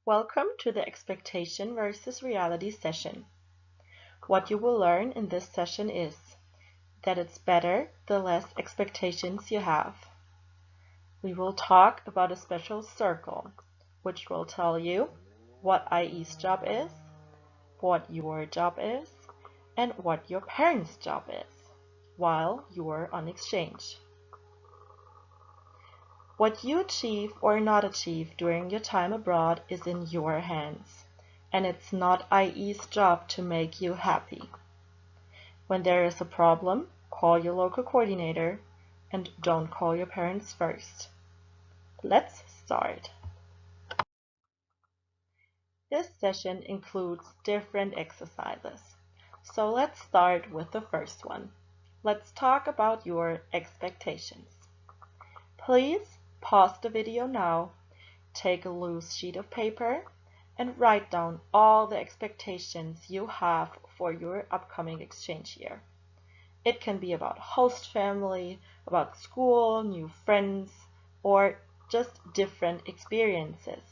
Welcome to the Expectation versus Reality session. What you will learn in this session is that it's better the less expectations you have. We will talk about a special circle, which will tell you what IE's job is, what your job is, and what your parents' job is while you are on exchange. What you achieve or not achieve during your time abroad is in your hands, and it's not IE's job to make you happy. When there is a problem, call your local coordinator and don't call your parents first. Let's start. This session includes different exercises, so let's start with the first one. Let's talk about your expectations. Please pause the video now, take a loose sheet of paper, and write down all the expectations you have for your upcoming exchange year. It can be about host family, about school, new friends, or just different experiences.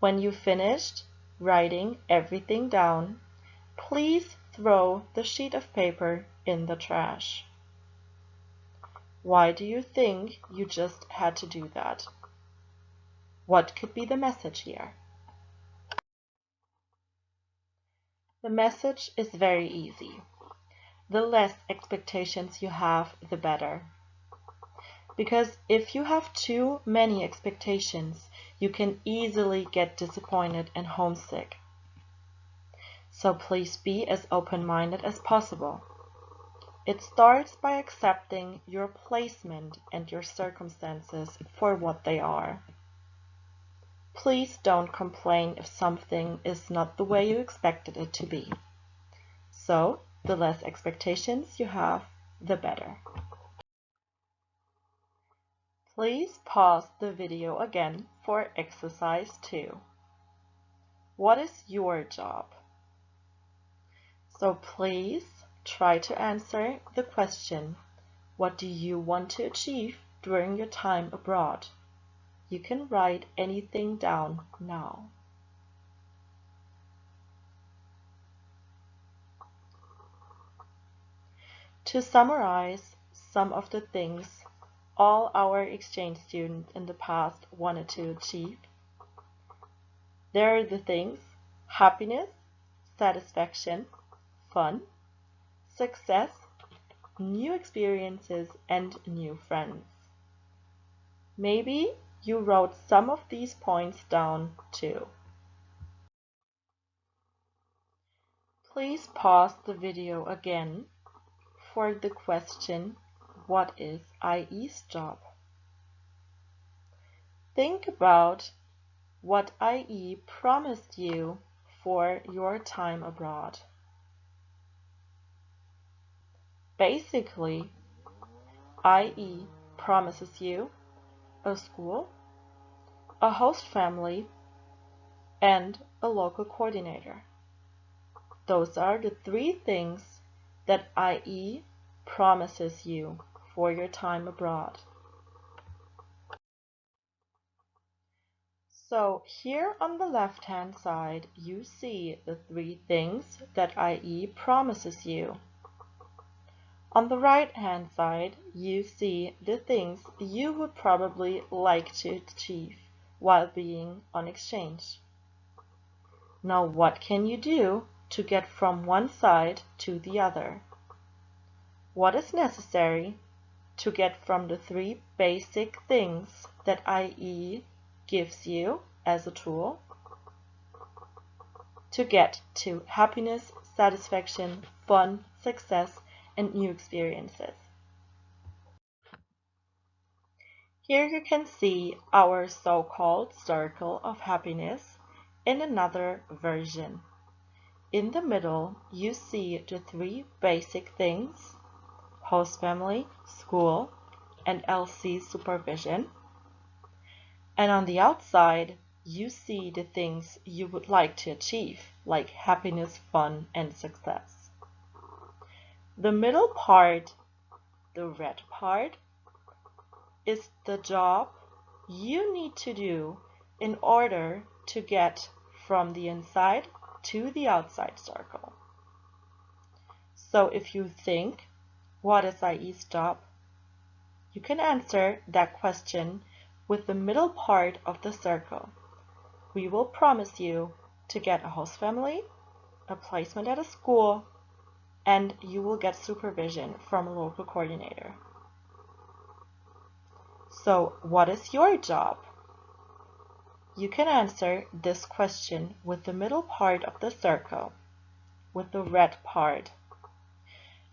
When you finished writing everything down, please throw the sheet of paper in the trash. Why do you think you just had to do that? What could be the message here? The message is very easy. The less expectations you have, the better. Because if you have too many expectations, you can easily get disappointed and homesick. So please be as open-minded as possible. It starts by accepting your placement and your circumstances for what they are. Please don't complain if something is not the way you expected it to be. So, the less expectations you have, the better. Please pause the video again for exercise 2. What is your job? So please try to answer the question, what do you want to achieve during your time abroad? You can write anything down now. To summarize some of the things all our exchange students in the past wanted to achieve, there are the things: happiness, satisfaction, fun, success, new experiences, and new friends. Maybe you wrote some of these points down too. Please pause the video again for the question, what is IE's job? Think about what IE promised you for your time abroad. Basically, IE promises you a school, a host family, and a local coordinator. Those are the 3 things that IE promises you for your time abroad. So here on the left-hand side, you see the 3 things that IE promises you. On the right-hand side, you see the things you would probably like to achieve while being on exchange. Now, what can you do to get from one side to the other? What is necessary to get from the 3 basic things that IE gives you as a tool to get to happiness, satisfaction, fun, success, and new experiences? Here you can see our so-called circle of happiness in another version. In the middle, you see the 3 basic things: host family, school, and LC supervision. And on the outside, you see the things you would like to achieve, like happiness, fun, and success. The middle part, the red part, is the job you need to do in order to get from the inside to the outside circle. So if you think, what is IE's job? You can answer that question with the middle part of the circle. We will promise you to get a host family, a placement at a school, and you will get supervision from a local coordinator. So, what is your job? You can answer this question with the middle part of the circle, with the red part.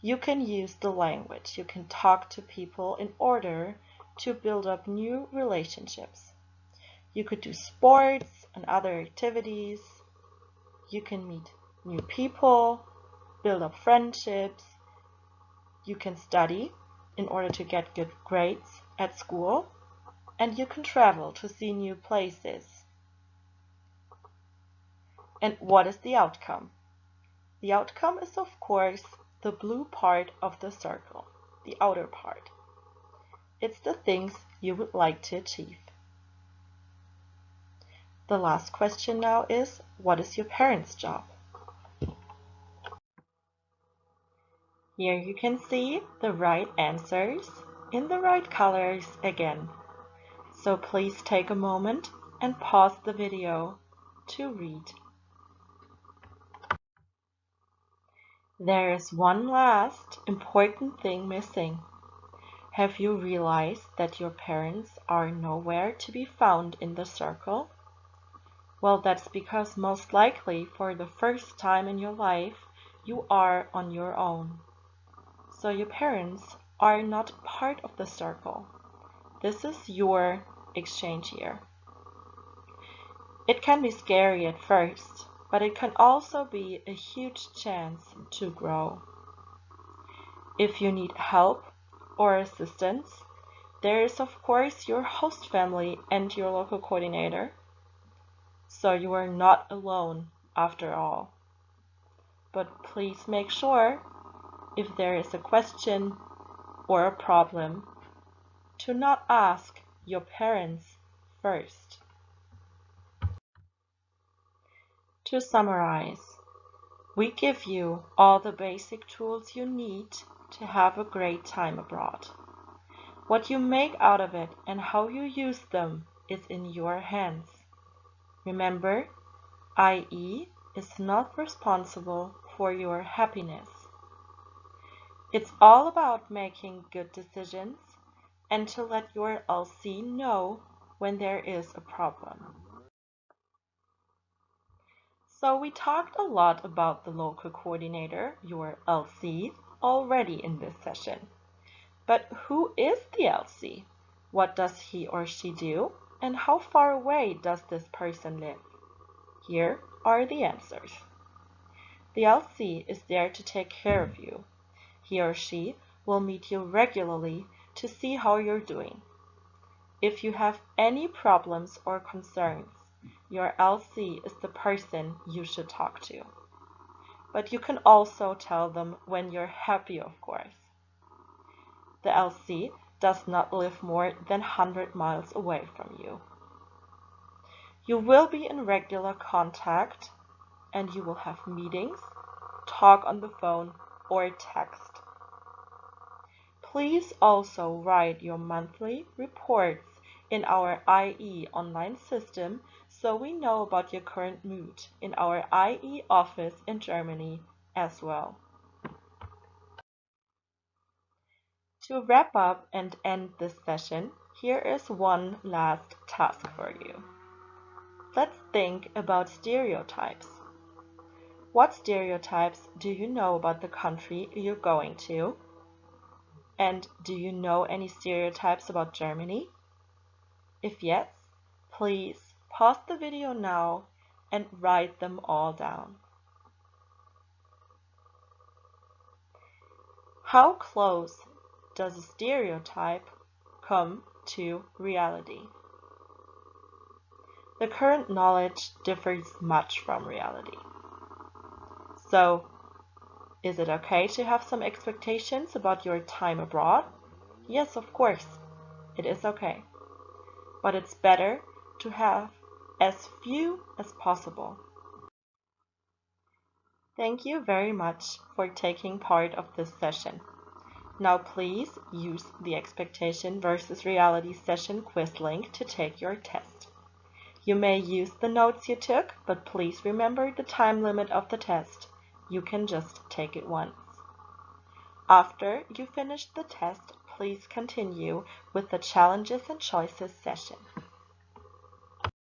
You can use the language. You can talk to people in order to build up new relationships. You could do sports and other activities. You can meet new people, build up friendships. You can study in order to get good grades at school, and you can travel to see new places. And what is the outcome? The outcome is, of course, the blue part of the circle, the outer part. It's the things you would like to achieve. The last question now is, what is your parents' job? Here you can see the right answers in the right colors again. So please take a moment and pause the video to read. There is one last important thing missing. Have you realized that your parents are nowhere to be found in the circle? Well, that's because most likely for the first time in your life, you are on your own. So your parents are not part of the circle. This is your exchange year. It can be scary at first, but it can also be a huge chance to grow. If you need help or assistance, there is of course your host family and your local coordinator, so you are not alone after all. But please make sure, if there is a question or a problem, to not ask your parents first. To summarize, we give you all the basic tools you need to have a great time abroad. What you make out of it and how you use them is in your hands. Remember, IE is not responsible for your happiness. It's all about making good decisions and to let your LC know when there is a problem. So we talked a lot about the local coordinator, your LC, already in this session. But who is the LC? What does he or she do? And how far away does this person live? Here are the answers. The LC is there to take care of you. He or she will meet you regularly to see how you're doing. If you have any problems or concerns, your LC is the person you should talk to. But you can also tell them when you're happy, of course. The LC does not live more than 100 miles away from you. You will be in regular contact and you will have meetings, talk on the phone, or text. Please also write your monthly reports in our IE online system so we know about your current mood in our IE office in Germany as well. To wrap up and end this session, here is one last task for you. Let's think about stereotypes. What stereotypes do you know about the country you're going to? And do you know any stereotypes about Germany? If yes, please pause the video now and write them all down. How close does a stereotype come to reality? the current knowledge differs much from reality. So, is it okay to have some expectations about your time abroad? Yes, of course, it is okay. But it's better to have as few as possible. Thank you very much for taking part of this session. Now please use the expectation versus reality session quiz link to take your test. You may use the notes you took, but please remember the time limit of the test. You can just take it once. After you finish the test, please continue with the challenges and choices session.